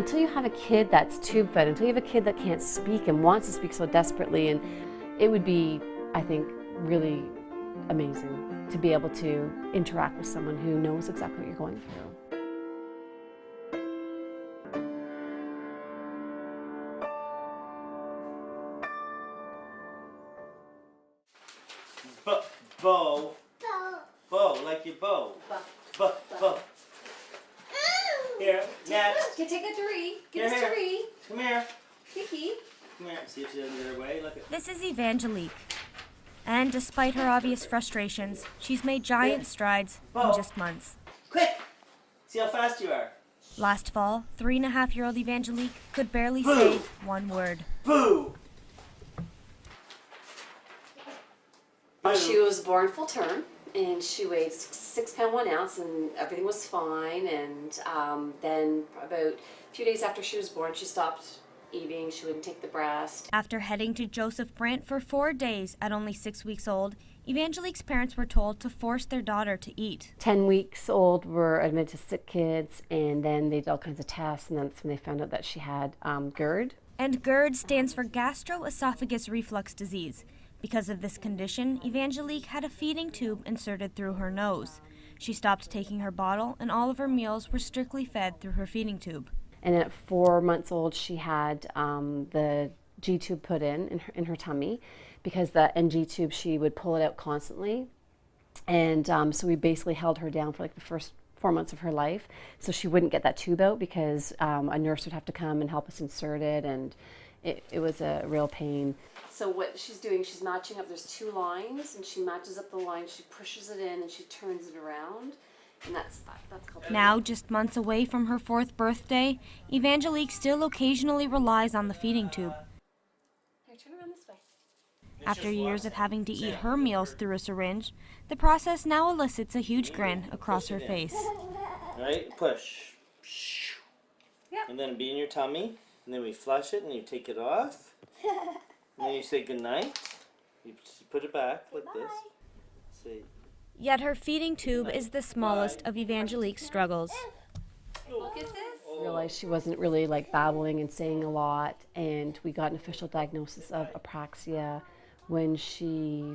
until you have a kid that's tube fed, until you have a kid that can't speak and wants to speak so desperately, and it would be, I think, really amazing to be able to interact with someone who knows exactly what you're going through. Bow. Bow, like your bow. Bow. Here, next. Take a three. Give us three. Come here. Kiki. Come here. See if she doesn't get her way. Look at. This is Evangelique. And despite her obvious frustrations, she's made giant strides in just months. Quick! See how fast you are. Last fall, 3.5-year-old Evangelique could barely say one word. Boo! She was born full term, and she weighed 6 pounds 1 ounce, and everything was fine. And then about a few days after she was born, she stopped eating. She wouldn't take the breast. After heading to Joseph Brant for 4 days at only 6 weeks old, Evangelique's parents were told to force their daughter to eat. 10 weeks old were admitted to sick kids, and then they did all kinds of tests, and that's when they found out that she had GERD. And GERD stands for gastroesophagus reflux disease. Because of this condition, Evangelique had a feeding tube inserted through her nose. She stopped taking her bottle, and all of her meals were strictly fed through her feeding tube. And at 4 months old, she had the G tube put in her tummy, because the NG tube, she would pull it out constantly. And so we basically held her down for like the first 4 months of her life, so she wouldn't get that tube out, because a nurse would have to come and help us insert it, and it was a real pain. So what she's doing, she's matching up, there's 2 lines, and she matches up the line, she pushes it in, and she turns it around, and that's called... Now, just months away from her 4th birthday, Evangelique still occasionally relies on the feeding tube. Here, turn around this way. After years of having to eat her meals through a syringe, the process now elicits a huge grin across her face. Right? Push. Yep. And then it'll be in your tummy, and then we flush it, and you take it off. And then you say goodnight. You put it back like this. Say. Yet her feeding tube is the smallest of Evangelique's struggles. I realized she wasn't really like babbling and saying a lot, and we got an official diagnosis of Apraxia when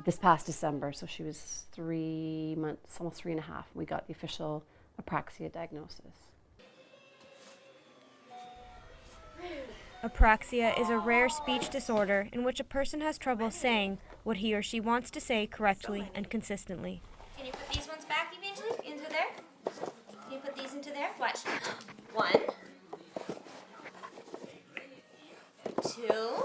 this past December, so she was 3 months, almost 3.5. We got the official Apraxia diagnosis. Apraxia is a rare speech disorder in which a person has trouble saying what he or she wants to say correctly and consistently. Can you put these ones back, Evangelique, into there? Can you put these into there? Watch. 1, 2.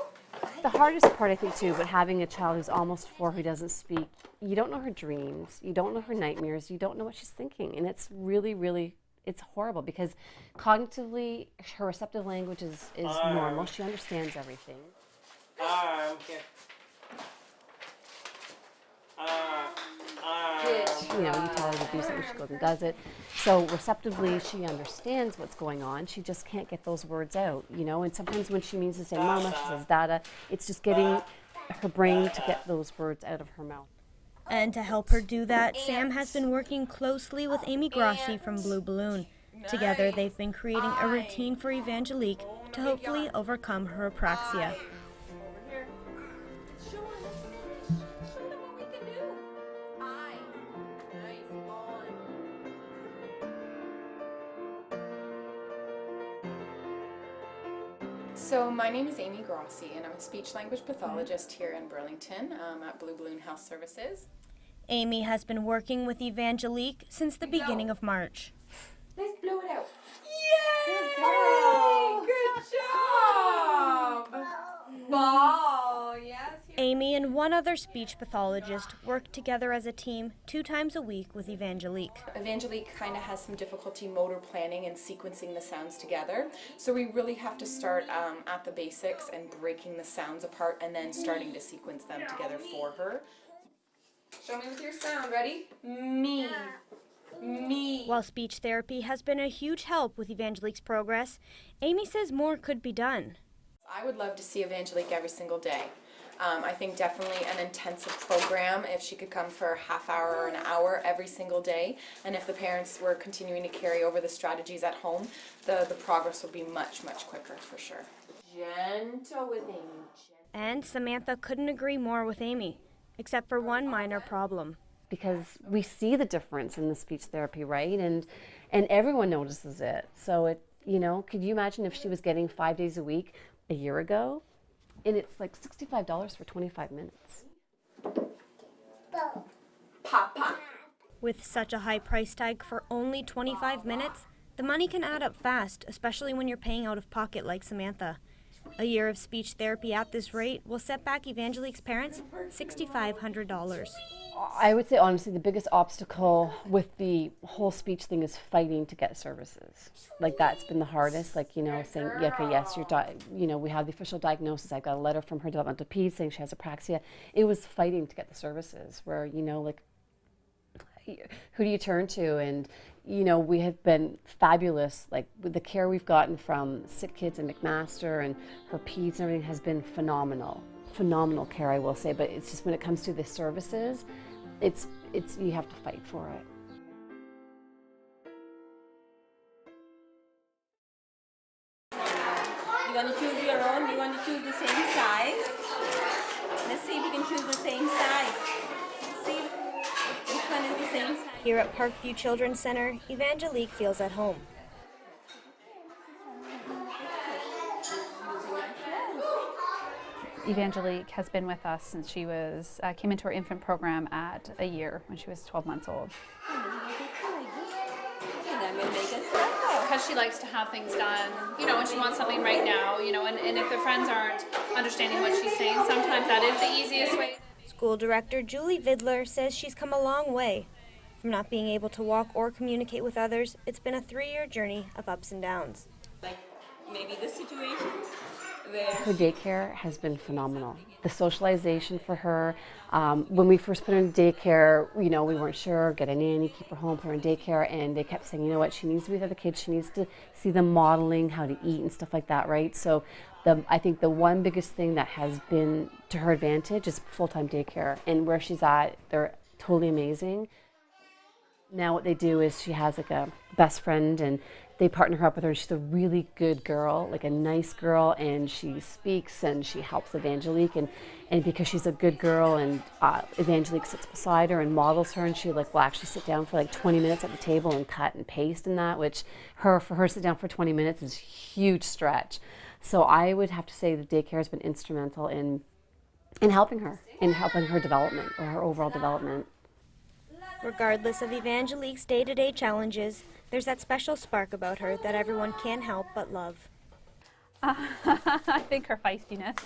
The hardest part, I think, too, but having a child who's almost 4 who doesn't speak, you don't know her dreams, you don't know her nightmares, you don't know what she's thinking, and it's really, it's horrible, because cognitively, her receptive language is normal. She understands everything. Arm, here. You know, you tell her to do something, she goes and does it. So receptively, she understands what's going on. She just can't get those words out, you know. And sometimes when she means to say mama, she says dada. It's just getting her brain to get those words out of her mouth. And to help her do that, Sam has been working closely with Amy Grossi from Blue Balloon. Together, they've been creating a routine for Evangelique to hopefully overcome her apraxia. So my name is Amy Grossi, and I'm a speech-language pathologist here in Burlington at Blue Balloon Health Services. Amy has been working with Evangelique since the beginning of March. Let's blow it out. Yay! Good job! Ball, yes. Amy and one other speech pathologist work together as a team 2 times a week with Evangelique. Evangelique kind of has some difficulty motor planning and sequencing the sounds together. So we really have to start at the basics and breaking the sounds apart and then starting to sequence them together for her. Show me with your sound. Ready? Me. Me. While speech therapy has been a huge help with Evangelique's progress, Amy says more could be done. I would love to see Evangelique every single day. I think definitely an intensive program, if she could come for a half hour or an hour every single day, and if the parents were continuing to carry over the strategies at home, the progress would be much, much quicker for sure. Gentle with Amy. And Samantha couldn't agree more with Amy, except for one minor problem. Because we see the difference in the speech therapy, right? And everyone notices it. So it, you know, could you imagine if she was getting 5 days a week a year ago? And it's like $65 for 25 minutes. Papa. With such a high price tag for only 25 minutes, the money can add up fast, especially when you're paying out of pocket like Samantha. A year of speech therapy at this rate will set back Evangelique's parents $6,500. I would say, honestly, the biggest obstacle with the whole speech thing is fighting to get services. Like, that's been the hardest. Like, you know, saying, yeah, okay, yes, you know, we have the official diagnosis. I got a letter from her developmental peds saying she has apraxia. It was fighting to get the services where, you know, like, who do you turn to? And, you know, we have been fabulous. Like, with the care we've gotten from Sick Kids and McMaster and her peds and everything has been phenomenal. Phenomenal care, I will say, but it's just when it comes to the services, it's you have to fight for it. You want to choose your own? You want to choose the same size? Let's see if you can choose the same size. See which one is the same size. Here at Parkview Children's Center, Evangelique feels at home. Evangelique has been with us since she was came into our infant program at a year when she was 12 months old. Because she likes to have things done, you know, and she wants something right now, you know, and if the friends aren't understanding what she's saying, sometimes that is the easiest way. School director Julie Vidler says she's come a long way. From not being able to walk or communicate with others, it's been a 3-year journey of ups and downs. Like maybe the situation where Her daycare has been phenomenal. The socialization for her, when we first put her in daycare, you know, we weren't sure, get a nanny, keep her home, put her in daycare, and they kept saying, you know what, she needs to be with other kids, she needs to see them modeling how to eat and stuff like that, right? So I think the one biggest thing that has been to her advantage is full-time daycare, and where she's at, they're totally amazing. Now what they do is she has like a best friend and they partner her up with her. She's a really good girl, like a nice girl, and she speaks and she helps Evangelique, and because she's a good girl and Evangelique sits beside her and models her, and she like will actually sit down for like 20 minutes at the table and cut and paste and that, which for her to sit down for 20 minutes is a huge stretch. So I would have to say the daycare has been instrumental in helping her development, or her overall development. Regardless of Evangelique's day-to-day challenges, there's that special spark about her that everyone can't help but love. I think her feistiness.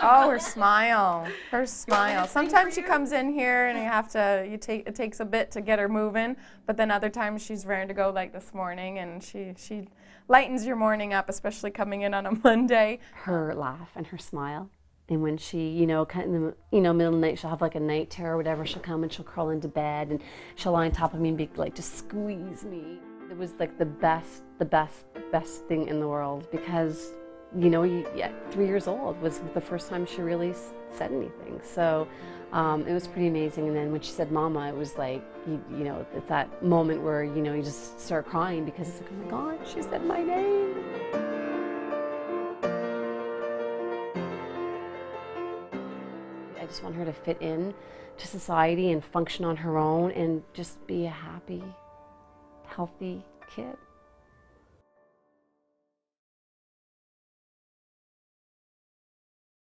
Oh, her smile. Her smile. Sometimes she comes in here and it takes a bit to get her moving, but then other times she's raring to go, like this morning, and she lightens your morning up, especially coming in on a Monday. Her laugh and her smile. And when she, you know, kind of in the, you know, middle of the night, she'll have like a night terror or whatever, she'll come and she'll crawl into bed and she'll lie on top of me and be like, just squeeze me. It was like the best thing in the world, because, you know, 3 years old was the first time she really said anything. So it was pretty amazing. And then when she said mama, it was like, you know, it's that moment where, you know, you just start crying because it's like, oh my God, she said my name. I just want her to fit in to society and function on her own and just be a happy, healthy kid.